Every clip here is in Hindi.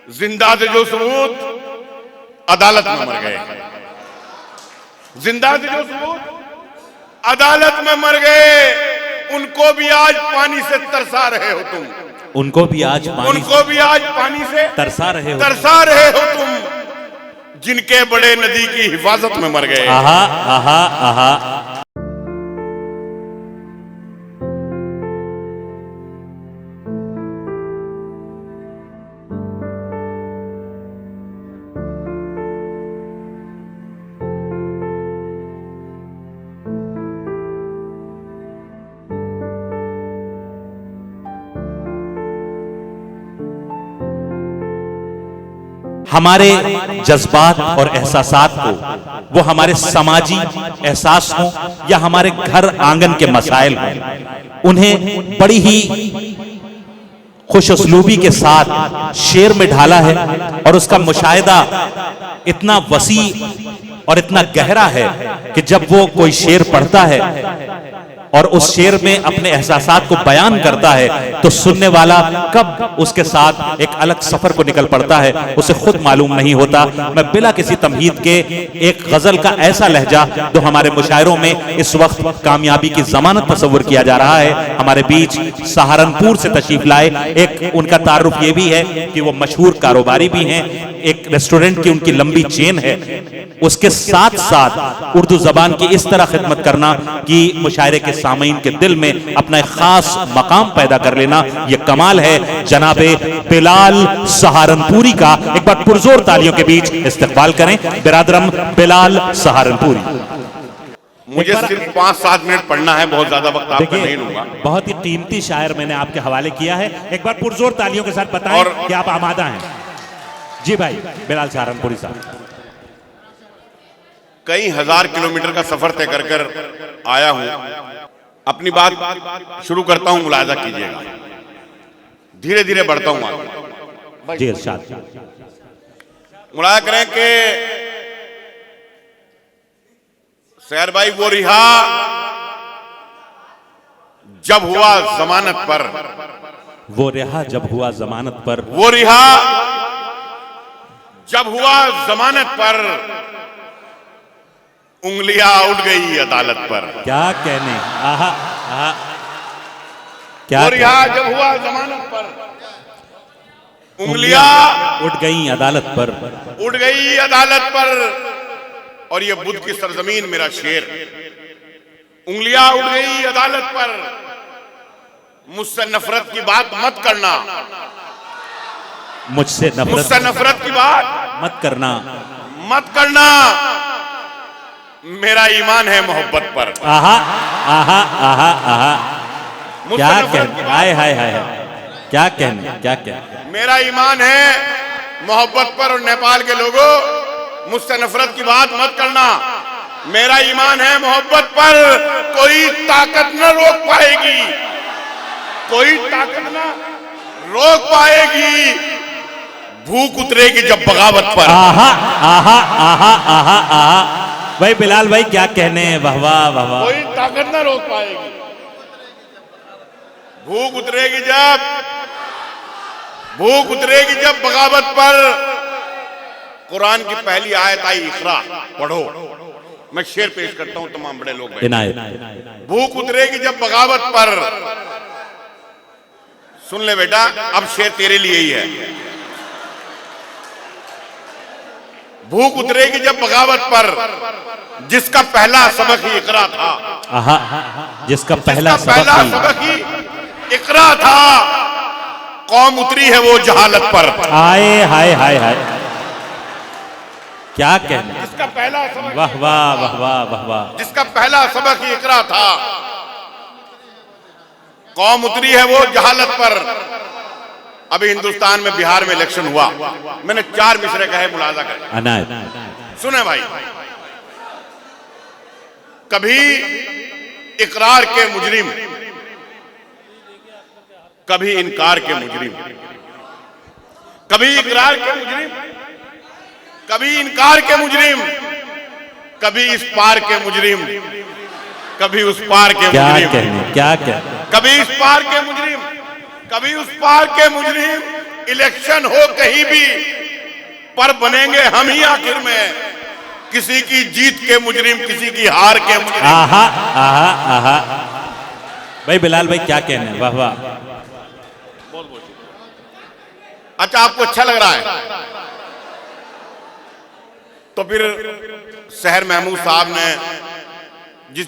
जिंदा थे जो सबूत अदालत में मर गए। जिंदा थे जो सबूत अदालत में मर गए। उनको भी आज पानी से तरसा रहे हो तुम। उनको भी आज पानी से तरसा रहे हो तुम, जिनके बड़े नदी की हिफाजत में मर गए। आहा आहा आहा। हमारे जज्बात और एहसासात को, वो हमारे समाजी एहसास हो या हमारे घर आंगन के मसाइल हो, उन्हें बड़ी ही खुश उसलूबी के साथ शेर में ढाला है। और उसका मुशाहिदा इतना वसी और इतना गहरा है कि जब वो कोई शेर पढ़ता है और उस शेर में अपने एहसासात को बयान करता है तो सुनने वाला कब उसके साथ एक अलग सफर को निकल पड़ता है उसे खुद मालूम नहीं होता। मैं बिला किसी तमहीद के एक गजल का ऐसा लहजा जो हमारे मुशायरों में इस वक्त कामयाबी की जमानत तस्वुर किया जा रहा है, हमारे बीच सहारनपुर से तशरीफ लाए। एक उनका तारुफ ये भी है कि वो मशहूर कारोबारी भी हैं, एक रेस्टोरेंट की उनकी लंबी चेन है। उसके साथ साथ उर्दू जबान की इस तरह खिदमत करना कि मुशायरे के सामीन के दिल में अपना एक खास मकाम पैदा कर लेना, यह कमाल है जनाबे बिलाल सहारनपुरी का। एक बार पुरजोर तालियों के बीच इस्तकबाल करें बिरादरम बिलाल सहारनपुरी। मुझे सिर्फ 5-7 मिनट पढ़ना है, बहुत ज्यादा वक्त आपका नहीं लूंगा। बहुत ही कीमती शायर मैंने आपके हवाले किया है। एक बार पुरजोर तालियों के साथ बताएं कि आप आमादा हैं। जी भाई बिलाल सहारनपुरी साहब। कई हजार किलोमीटर का सफर तय कर आया हूं। अपनी बात शुरू करता हूं, मुलाजा कीजिएगा। धीरे धीरे बढ़ता हूं आगे। जी इरशाद। मुलाजा करें कि सैर भाई वो रिहा जब हुआ जमानत पर, वो रिहा जब हुआ जमानत पर, वो रिहा जब हुआ जमानत पर, उंगलियां उठ गई अदालत पर। क्या कहने, आहा आहा। क्या वो रिहा जब हुआ जमानत पर, उंगलियां उठ गई अदालत पर, उठ गई अदालत पर। और ये बुद्ध की सरजमीन मेरा शेर। उंगलियां उठ गई अदालत पर, मुझसे नफरत की बात मत करना, मुझसे नफरत की बात मत करना, मत करना। मेरा ईमान है मोहब्बत पर। आहा आहा आहा आहा। क्या कहने, हाय हाय हाय, क्या कहने, क्या कहने। मेरा ईमान है मोहब्बत पर। और नेपाल के लोगों, मुझसे नफरत की बात मत करना। मेरा ईमान है मोहब्बत पर। कोई ताकत न रोक पाएगी, कोई ताकत न रोक पाएगी। भूख उतरेगी जब बगावत पर। आहा आहा आहा आहा आहा। भाई बिलाल भाई क्या कहने हैं, वाह वाह वाह वाह। कोई ताकत ना रोक पाएगी। भूख उतरेगी जब, भूख उतरेगी जब बगावत पर। कुरान की पहली आयत आई, इकरा पढ़ो। मैं शेर पेश करता हूं, तमाम बड़े लोग बैठे। भूख उतरेगी जब बगावत पर। सुन ले बेटा, अब शेर तेरे लिए ही है। भूख उतरेगी जब बगावत पर, जिसका पहला सबक ही इकरा था। आहा, जिसका पहला सबक ही इकरा था। कौम उतरी है वो जहालत पर। आए हाय हाय हाय। क्या कहना, जिसका पहला सबक, वाह वाह वाह वाह वाह वाह। जिसका पहला सबक ही इकरा था, कौम उतरी है वो जहालत पर। अभी हिंदुस्तान में, बिहार में इलेक्शन हुआ। मैंने 4 मिसरे कहे, मुलाजा करें। सुने भाई, कभी इकरार के मुजरिम, कभी इनकार के मुजरिम, कभी इकरार के मुजरिम, कभी इनकार के मुजरिम, कभी इस पार के मुजरिम, कभी उस पार के मुजरिम। क्या कहने, कभी इस पार के मुजरिम, कभी उस पार के मुजरिम, इलेक्शन हो कहीं भी, पर बनेंगे हम ही आखिर में, किसी की जीत के मुजरिम, किसी की हार के मुजरिम। आहा आहा आहा। भाई बिलाल भाई क्या कहने हैं, वाह वाह। अच्छा, आपको अच्छा लग रहा है तो फिर सहर महमूद साहब ने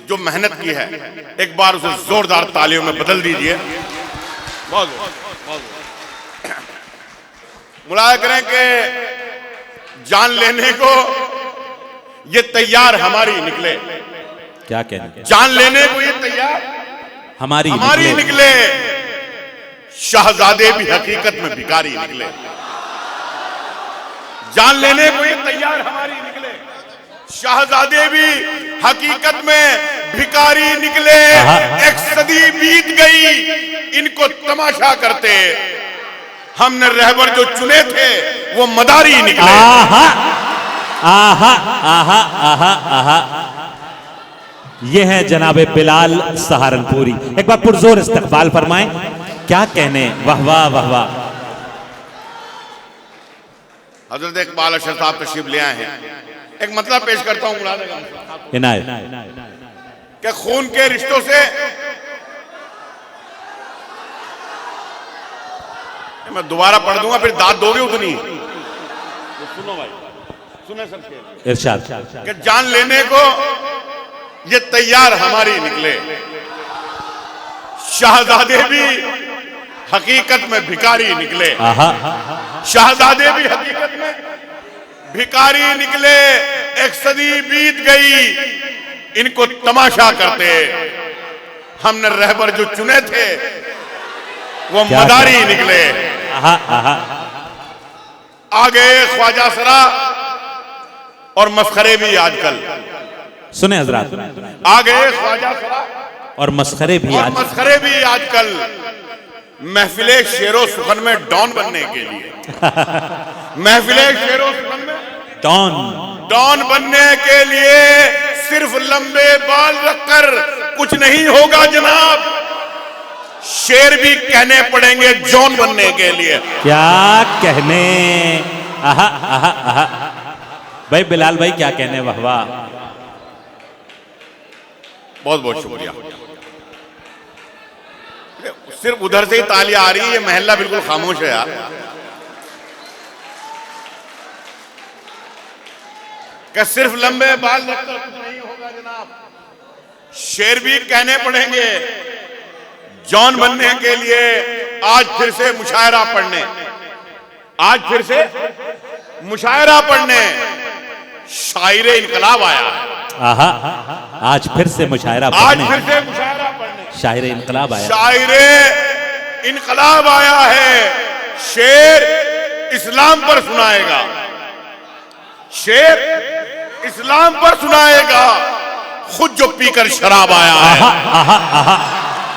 जो मेहनत की है, एक बार उसे जोरदार तालियों में बदल दीजिए। बहुत मुलाया करें कि जान लेने को ये तैयार हमारी निकले। क्या कहने, जान लेने को ये तैयार हमारी निकले। शहजादे भी हकीकत में भिखारी निकले। जान लेने को ये तैयार हमारी निकले। शहजादे भी हकीकत में भिखारी निकले। एक सदी बीत गई, इनको तमाशा करते, हमने रहबर जो चुने थे वो मदारी निकले। आहा आहा आहा आहा आहा। ये है जनाबे बिलाल सहारनपुरी। एक बार पुरजोर इस्तकबाल फरमाएं। क्या कहने, वाह वाह वाह वाह। हजरत इकबाल अशर साहब तशरीफ ले आए हैं। एक मतलब पेश करता हूं इनायत कि खून के रिश्तों से, मैं दोबारा पढ़ दूंगा फिर दाद दोगे उतनी। सुनो भाई, सुने सबके इरशाद। कि जान लेने को ये तैयार हमारी निकले। शहजादे भी हकीकत में भिखारी निकले। शहजादे भी हकीकत में भिखारी निकले। एक सदी बीत गई, इनको तमाशा करते, हमने रहबर जो चुने थे वो मदारी निकले। आगे ख्वाजा सरा और मस्खरे भी आजकल। सुने हजरात, आगे ख्वाजा सरा और मस्खरे भी आजकल महफिले शेरो सुखन में डॉन बनने के लिए। महफिले शेरो सुखन में डॉन बनने के लिए सिर्फ लंबे बाल रखकर कुछ नहीं होगा जनाब। शेर भी कहने पड़ेंगे जॉन बनने के लिए। क्या कहने, आहा आहा आहा। भाई बिलाल भाई क्या कहने, वाह वाह। बहुत बहुत शुक्रिया। सिर्फ उधर से ही तालियां आ रही है, ये महल्ला बिल्कुल खामोश है यार। क्या सिर्फ लंबे बाल रखकर कुछ नहीं होगा जनाब। शेर भी कहने पड़ेंगे जॉन बनने के लिए। आज फिर से मुशायरा पढ़ने, शायरे इनकलाब आया है। आहा, आज फिर से मुशायरा पढ़ने, शायरे इनकलाब आया। शायरे इनकलाब आया है। शेर इस्लाम पर सुनाएगा, शेर इस्लाम पर सुनाएगा, खुद जो पीकर शराब आया है। आहा आहा आहा।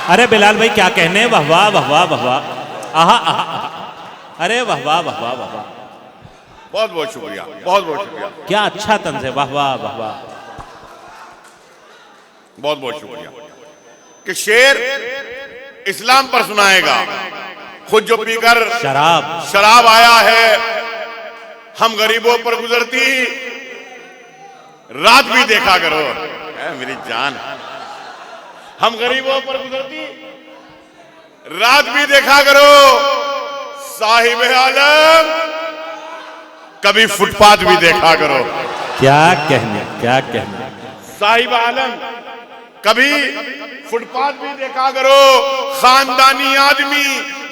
अरे बिलाल भाई क्या कहने, वाह वाह वाह वाह वाह वाह। आहा आहा। अरे वाह वाह वाह वाह वाह। बहुत बहुत शुक्रिया, बहुत बहुत शुक्रिया। क्या अच्छा तंज है, वाह वाह वाह वाह। बहुत बहुत शुक्रिया कि शेर इस्लाम पर सुनाएगा, खुद जो पीकर शराब आया है। हम गरीबों पर गुजरती रात भी देखा करो, मेरी जान। हम गरीबों पर गुजरती रात भी देखा करो। साहिब आलम कभी फुटपाथ भी देखा करो। क्या कहने, क्या कहने। साहिब आलम कभी फुटपाथ भी देखा करो। खानदानी आदमी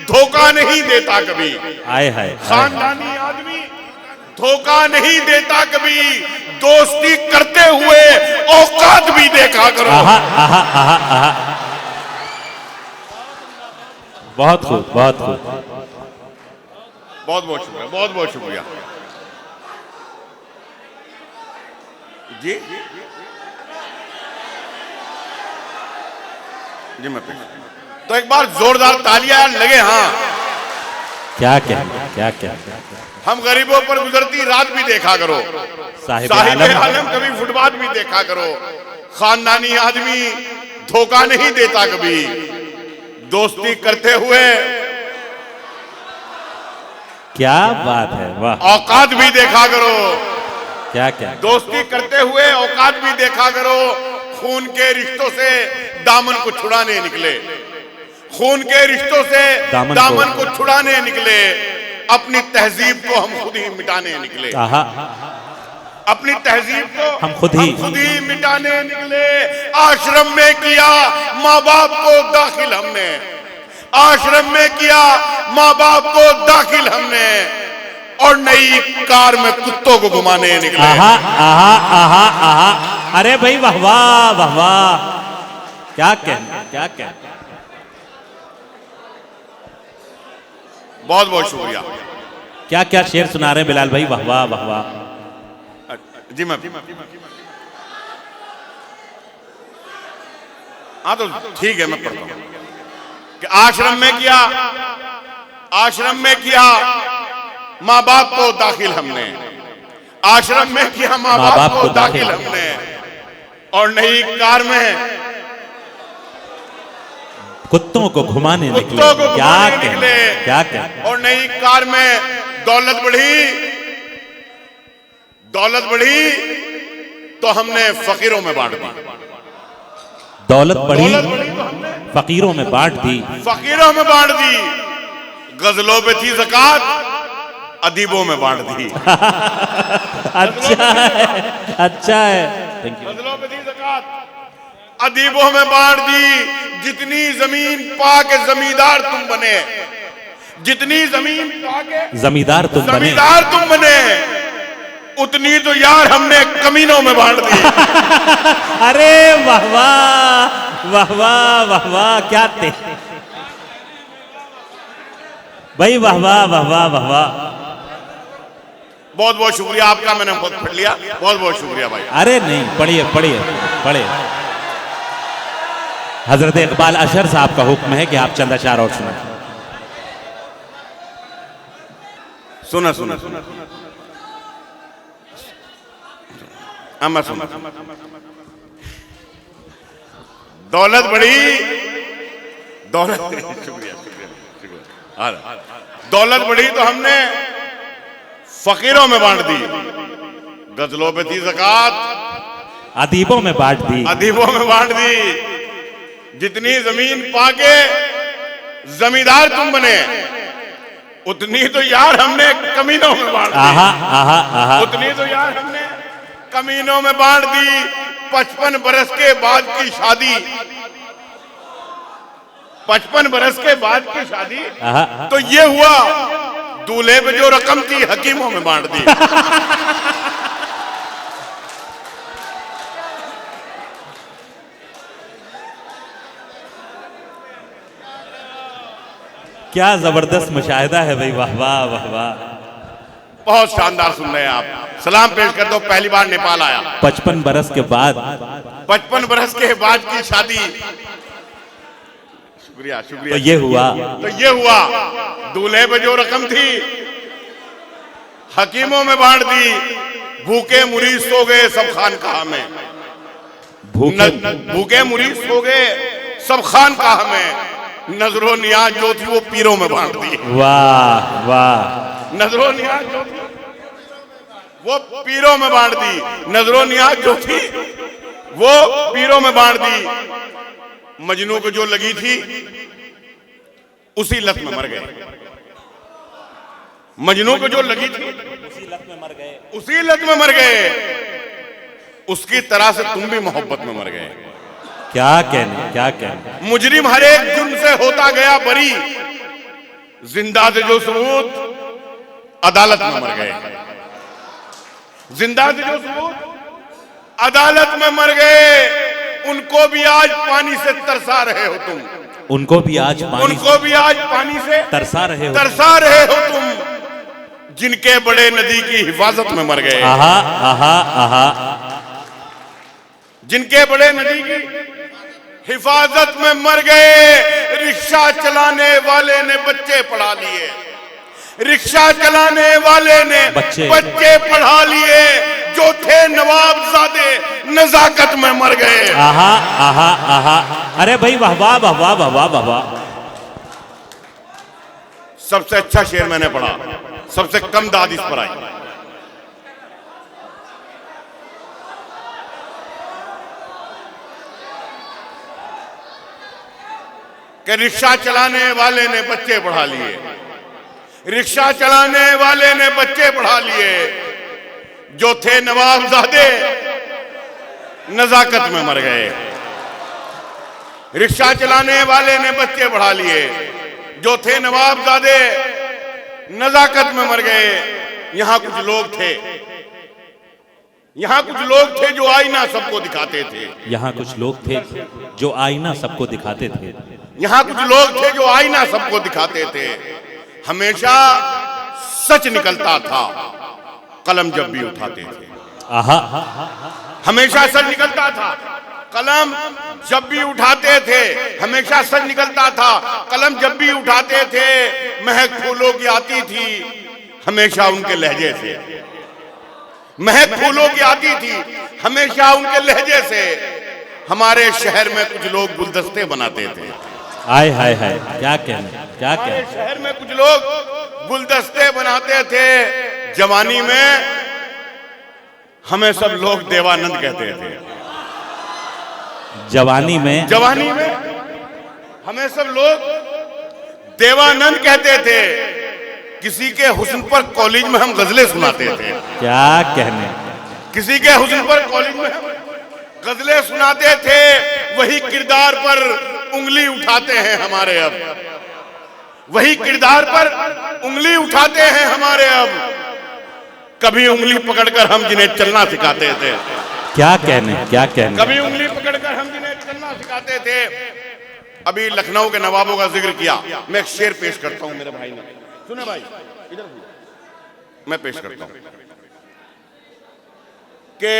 धोखा नहीं देता कभी। आए हाय, खानदानी आदमी धोखा नहीं देता कभी। दोस्ती करते हुए औकात भी देखा करो। आहा आहा आहा आहा। बहुत खूब, बहुत खूब। बहुत बहुत शुक्रिया, बहुत बहुत शुक्रिया जी। जी मैं तो एक बार जोरदार तालियां लगे। हाँ, क्या कहने, क्या कहने। हम गरीबों पर गुजरती रात भी देखा करो। साहिब आलम कभी फुटपाथ भी देखा करो। खानदानी आदमी धोखा नहीं देता कभी। दोस्ती करते हुए क्या बात है, वाह। औकात भी देखा करो, क्या क्या दोस्ती करते हुए औकात भी देखा करो। खून के रिश्तों से दामन को छुड़ाने निकले, खून के रिश्तों से दामन को छुड़ाने निकले। अपनी तहजीब को हम खुद ही मिटाने निकले, अपनी तहजीब को हम खुद ही मिटाने निकले। आश्रम में किया माँ बाप को दाखिल हमने, आश्रम में किया माँ बाप को दाखिल हमने, और नई कार में कुत्तों को घुमाने निकले। आहा आहा आहा आहा, अरे भाई वाह वाह वाह वाह, क्या कहना, क्या कहना। बहुत बहुत शुक्रिया। क्या क्या शेर सुना रहे हैं बिलाल भाई, वाह वाह वाह वाह। जी मैं हाँ तो ठीक है, मैं पढ़ता हूं कि आश्रम में किया, आश्रम में किया माँ बाप को दाखिल हमने, आश्रम में किया माँ बाप को दाखिल हमने, और नई कार में कुत्तों को घुमाने निकले। कुत्तों को क्या घुमाने निकले, क्या कहना। और नई कार में दौलत बढ़ी, दौलत बढ़ी तो हमने फकीरों में बांट दी। दौलत बढ़ी तो हमने फकीरों में बांट दी, फकीरों में बांट दी। गजलों पे थी ज़कात, अदीबों में बांट दी। अच्छा है, अच्छा है, थैंक यू। गजलों पे थी ज़कात, अदीबों में बांट दी। जितनी जमीन पाके जमींदार तुम बने, जितनी जमीन पाके जमींदार तुम बने, जमींदार तुम बने, उतनी तो यार हमने कमीनों में बांट दी। अरे वाह वाह वाह वाह वाह वाह, क्या थे भाई, वाह वाह वाह वाह वाह वाह। बहुत बहुत शुक्रिया आपका, मैंने बहुत पढ़ लिया, बहुत बहुत शुक्रिया भाई। अरे नहीं, पढ़िए पढ़िए पढ़िए। हजरत इकबाल अशर साहब का हुक्म है कि आप चंद अशार और सुना। सुना सुना सुना अम्मा सुना। दौलत बढ़ी, दौलत शुक्रिया शुक्रिया। दौलत बढ़ी तो हमने फकीरों में बांट दी। गजलों पे थी ज़कात, अदीबों में बांट दी, अदीबों में बांट दी। जितनी जमीन पाके जमींदार तुम बने, उतनी तो यार हमने कमीनों में बांट दी। आहा आहा आहा, उतनी तो यार हमने कमीनों में बांट दी। 55 बरस के बाद की शादी, 55 बरस के बाद की शादी आहा। तो ये हुआ, दूल्हे पे जो रकम थी हकीमों में बांट दी। क्या जबरदस्त मुशाहिदा है भाई, वाह वाह वाह वाह। बहुत शानदार सुन रहे हैं आप। सलाम पेश कर दो, पहली बार नेपाल आया। 55 बरस के बाद, 55 बरस के बाद की शादी, शुक्रिया शुक्रिया। तो ये हुआ, तो ये हुआ, दूल्हे पे जो रकम थी हकीमों में बांट दी। भूखे मुरीद सो गए सब खानकाह में, भूखे मुरीद सो गए सब खानकाह में। नजरो नियाज जो थी वो पीरों में बांट दी। वाह वाह। नजरो नियाज जो थी वो पीरों में बांट दी। नजरो नियाज जो थी वो पीरों में बांट दी। मजनू को जो लगी थी उसी लत में मर गए। मजनू को जो लगी थी उसी लत में मर गए, उसी लत में मर गए। उसकी तरह से तुम भी मोहब्बत में मर गए। क्या कहने, क्या कहने। मुजरिम हर एक जुर्म से होता गया बरी, जिंदा थे जो सबूत अदालत में मर गए। जिंदा थे जो सबूत अदालत में मर गए। उनको भी आज पानी से तरसा रहे हो तुम, उनको भी आज पानी, उनको भी आज पानी से तरसा रहे हो, तरसा रहे हो तुम, जिनके बड़े नदी की हिफाजत में मर गए। आहा आहा आहा। जिनके बड़े नदी की हिफाजत में मर गए। रिक्शा चलाने वाले ने बच्चे पढ़ा लिए, रिक्शा चलाने वाले ने बच्चे पढ़ा लिए। जो थे नवाबजादे नजाकत में मर गए। आहा आहा आहा। अरे भाई वाह वाह वाह वाह वाह वाह वाह। सबसे अच्छा शेर मैंने पढ़ा, सबसे कम दाद इस पर आई। कि रिक्शा चलाने वाले ने बच्चे पढ़ा लिए, रिक्शा चलाने वाले ने बच्चे पढ़ा लिए, जो थे नवाबजादे नजाकत में मर गए। रिक्शा चलाने वाले ने बच्चे पढ़ा लिए, जो थे नवाबजादे नजाकत में मर गए। यहां कुछ लोग थे, यहां कुछ लोग थे जो आईना सबको दिखाते थे। यहाँ कुछ लोग थे जो आईना सबको दिखाते थे। यहां कुछ लोग थे जो आईना सबको दिखाते थे। हमेशा सच निकलता था कलम जब भी उठाते थे। आहा, हमेशा सच निकलता था कलम जब भी उठाते थे। हमेशा सच निकलता था कलम जब भी उठाते थे। महक फूलों की आती थी हमेशा उनके लहजे से, महक फूलों की आती थी हमेशा उनके लहजे से। हमारे शहर में कुछ लोग गुलदस्ते बनाते थे। हाय हाय हाय, क्या कहने, क्या हमारे कहने। शहर में कुछ लोग गुलदस्ते बनाते थे। जवानी में हमें सब लोग देवानंद कहते थे। जवानी में हमें सब लोग देवानंद कहते थे। किसी के हुस्न पर कॉलेज में हम गजलें सुनाते थे। क्या कहने। किसी के हुस्न पर कॉलेज में हम गजलें सुनाते थे। वही किरदार पर उंगली उठाते हैं हमारे अब, वही किरदार पर उंगली उठाते हैं हमारे अब। कभी उंगली पकड़कर हम जिन्हें चलना सिखाते थे। क्या कहने, क्या कहने। कभी उंगली पकड़कर हम जिन्हें चलना सिखाते थे। अभी लखनऊ के नवाबों का जिक्र किया, मैं एक शेर पेश करता हूं मेरे भाई ने। सुने भाई, इधर मैं पेश करता हूं कि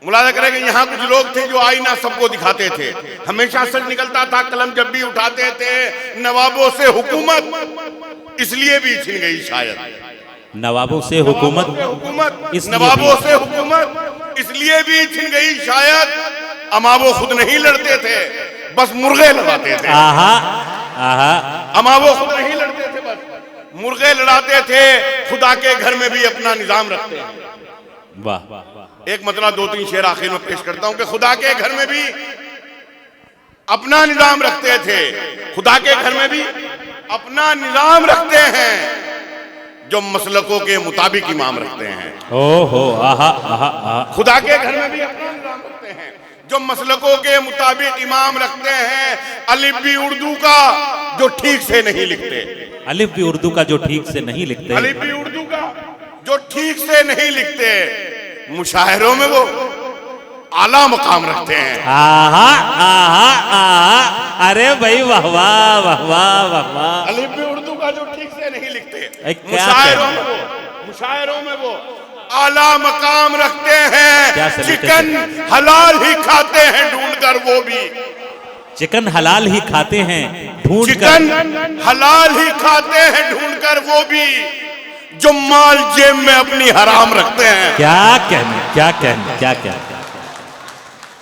मुलाजा करें कि यहाँ कुछ लोग थे जो आईना सबको दिखाते थे। हमेशा सच निकलता था कलम जब भी उठाते थे। नवाबों से हुकूमत इसलिए भी छिन गई शायद, नवाबों से हुकूमत नवाबों से हुकूमत इसलिए भी छिन गई शायद। अमावो खुद नहीं लड़ते थे, बस मुर्गे लड़ाते थे। आहा, आहा। अमावो खुद नहीं लड़ते थे, बस मुर्गे लड़ाते थे। खुदा के घर में भी अपना निजाम रखते हैं। वाह। एक मतलब 2-3 शेर आखिर में पेश करता हूं कि खुदा के घर में भी अपना निजाम रखते थे। खुदा के घर में भी अपना निजाम रखते हैं, जो मसलकों के मुताबिक इमाम रखते हैं। ओहो, आहा, आहा, आहा। खुदा के घर में भी अपना निजाम रखते हैं, जो मसलकों के मुताबिक इमाम रखते हैं। अलिफ भी उर्दू का जो ठीक से नहीं लिखते, अलिफ भी उर्दू का जो ठीक से नहीं लिखते, अलिफ भी उर्दू का जो ठीक से नहीं लिखते। मुशायरों में वो आला मकाम रखते हैं। आहा, आहा, आहा। अरे भाई, वाह वाह, वाह वाह, वाह वाह। अलिफ भी उर्दू का जो ठीक से नहीं लिखते। क्या मुशायरों में वो आला मकाम रखते हैं। सलीके चिकन हलाल ही खाते हैं ढूंढकर वो भी, चिकन हलाल ही खाते हैं ढूंढ कर। चिकन हलाल ही खाते हैं ढूंढकर वो भी, जो माल जेब में अपनी हराम रखते हैं। क्या कहने, क्या कहने, क्या कहने।